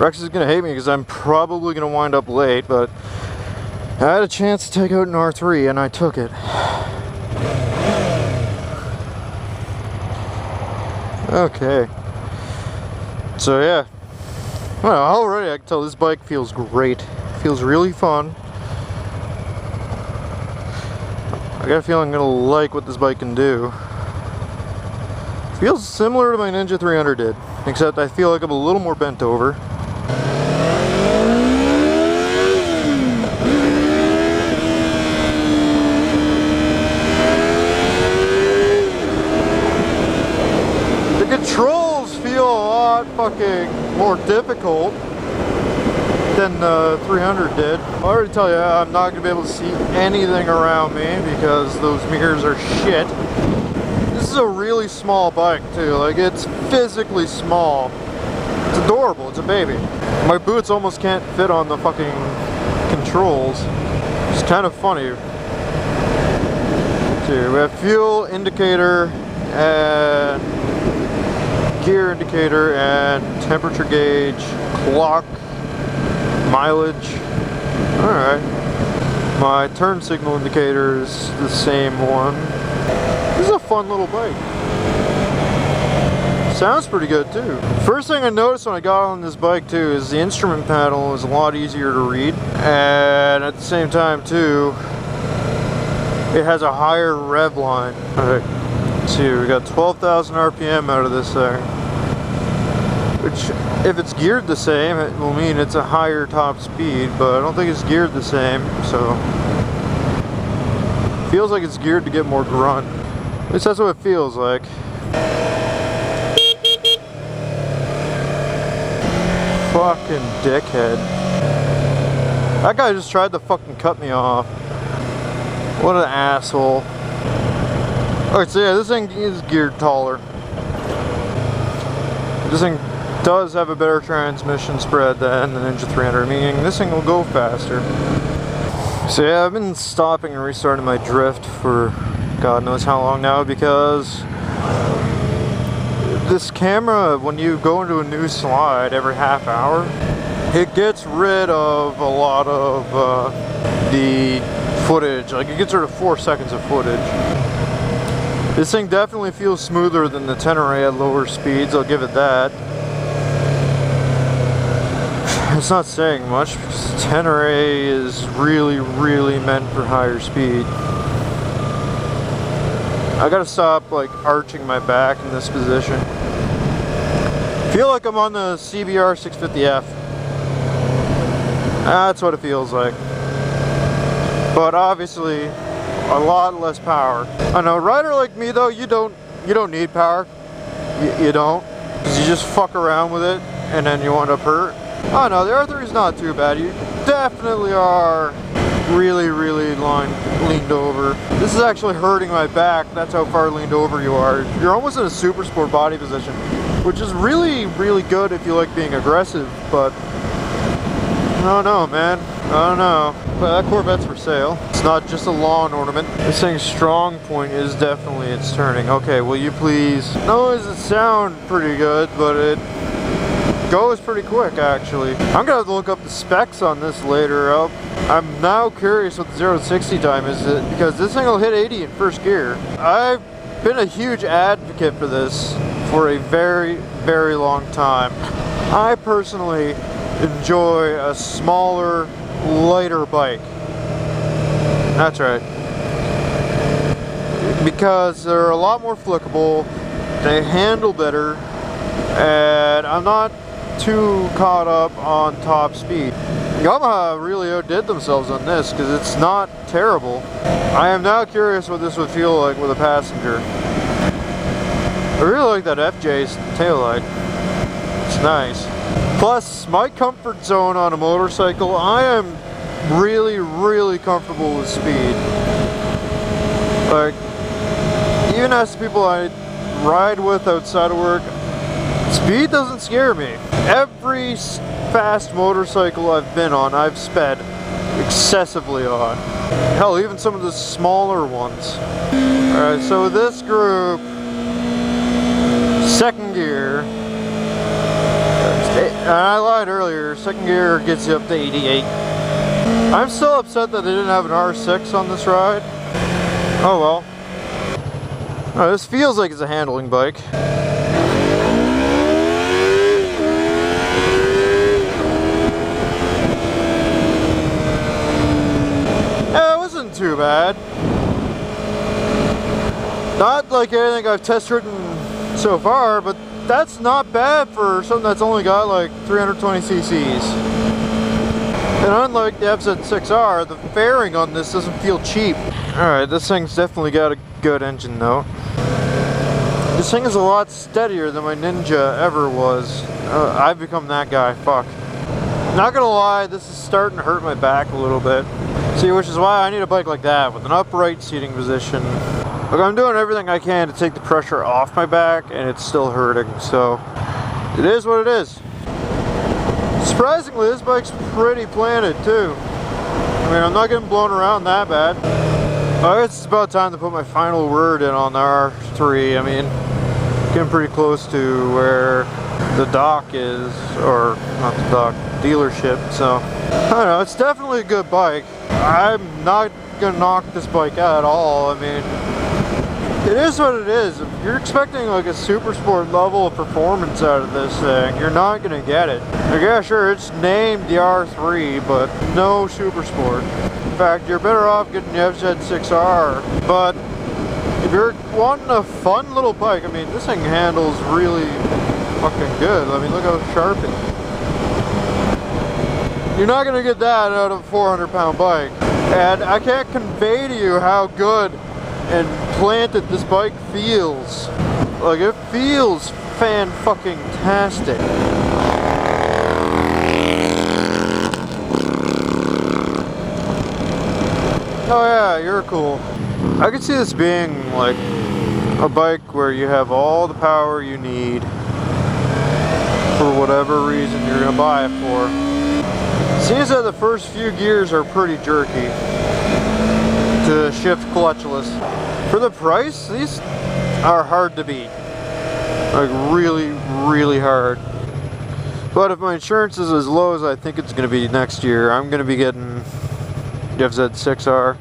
Rex is gonna hate me because I'm probably gonna wind up late, but I had a chance to take out an R3 and I took it. Okay. So yeah. Well, already I can tell this bike feels great. Feels really fun. I got a feeling I'm gonna like what this bike can do. Feels similar to my Ninja 300 did, except I feel like I'm a little more bent over. The controls feel a lot fucking more difficult than the 300 did. I already tell you, I'm not going to be able to see anything around me because those mirrors are shit. This is a really small bike too, like it's physically small. It's adorable, it's a baby. My boots almost can't fit on the fucking controls. It's kind of funny. Okay, we have fuel indicator and gear indicator and temperature gauge, clock, mileage. Alright. My turn signal indicator is the same one. This is a fun little bike. Sounds pretty good too. First thing I noticed when I got on this bike too is the instrument panel is a lot easier to read, and at the same time too it has a higher rev line. Alright, let's see, we got 12,000 RPM out of this thing, which if it's geared the same it will mean it's a higher top speed, but I don't think it's geared the same, so feels like it's geared to get more grunt. At least that's what it feels like. Fucking dickhead. That guy just tried to fucking cut me off. What an asshole. Alright, so yeah, this thing is geared taller. This thing does have a better transmission spread than the Ninja 300, meaning this thing will go faster. So yeah, I've been stopping and restarting my drift for God knows how long now because this camera, when you go into a new slide every half hour, it gets rid of a lot of the footage. Like it gets rid of 4 seconds of footage. This thing definitely feels smoother than the Tenere at lower speeds, I'll give it that. It's not saying much because Tenere is really meant for higher speed. I gotta stop like arching my back in this position. Feel like I'm on the CBR 650F. That's what it feels like. But obviously a lot less power. I know, a rider like me though, you don't need power. You don't. Because you just fuck around with it and then you end up hurt. Oh no, the R3 is not too bad. You definitely are really leaned over. This is actually hurting my back. That's how far leaned over you are. You're almost in a super sport body position, which is really good if you like being aggressive, but I don't know, man. I don't know. But that Corvette's for sale. It's not just a lawn ornament. This thing's strong point is definitely its turning. Okay, will you please? Not only does it sound pretty good, but it goes pretty quick actually. I'm gonna have to look up the specs on this later. I'm now curious what the 0 to 60 time is, because this thing will hit 80 in first gear. I've been a huge advocate for this for a very long time. I personally enjoy a smaller, lighter bike. That's right. Because they're a lot more flickable, they handle better, and I'm not too caught up on top speed. Yamaha really outdid themselves on this because it's not terrible. I am now curious what this would feel like with a passenger. I really like that FJ's taillight. It's nice. Plus, my comfort zone on a motorcycle, I am really comfortable with speed. Like, even as people I ride with outside of work, speed doesn't scare me. Every fast motorcycle I've been on, I've sped excessively on. Hell, even some of the smaller ones. Alright, so this group, second gear, And I lied earlier, second gear gets you up to 88. I'm still upset that they didn't have an R6 on this ride. Oh well. Oh, this feels like it's a handling bike. Yeah, it wasn't too bad. Not like anything I've test ridden so far, but that's not bad for something that's only got like 320 cc's. And unlike the FZ6R, the fairing on this doesn't feel cheap. Alright, this thing's definitely got a good engine though. This thing is a lot steadier than my Ninja ever was. I've become that guy, fuck. Not gonna lie, this is starting to hurt my back a little bit. See, which is why I need a bike like that with an upright seating position. Look, I'm doing everything I can to take the pressure off my back and it's still hurting, so it is what it is. Surprisingly, this bike's pretty planted too. I mean, I'm not getting blown around that bad. I guess it's about time to put my final word in on the R3. I mean, getting pretty close to where the dock is, or not the dock, dealership, so I don't know, it's definitely a good bike. I'm not gonna knock this bike out at all. I mean, it is what it is. If you're expecting like a super sport level of performance out of this thing, you're not gonna get it. Like, yeah, sure, it's named the R3, but no super sport. In fact, you're better off getting the FZ6R. But if you're wanting a fun little bike, I mean, this thing handles really fucking good. I mean, look how sharp it is. You're not gonna get that out of a 400-pound bike. And I can't convey to you how good and planted this bike feels. Like, it feels fan-fucking-tastic. Oh yeah, you're cool. I could see this being like a bike where you have all the power you need for whatever reason you're gonna buy it for. Seems that the first few gears are pretty jerky to shift clutchless. For the price, these are hard to beat. Like, really, really hard. But if my insurance is as low as I think it's going to be next year, I'm going to be getting the FZ6R.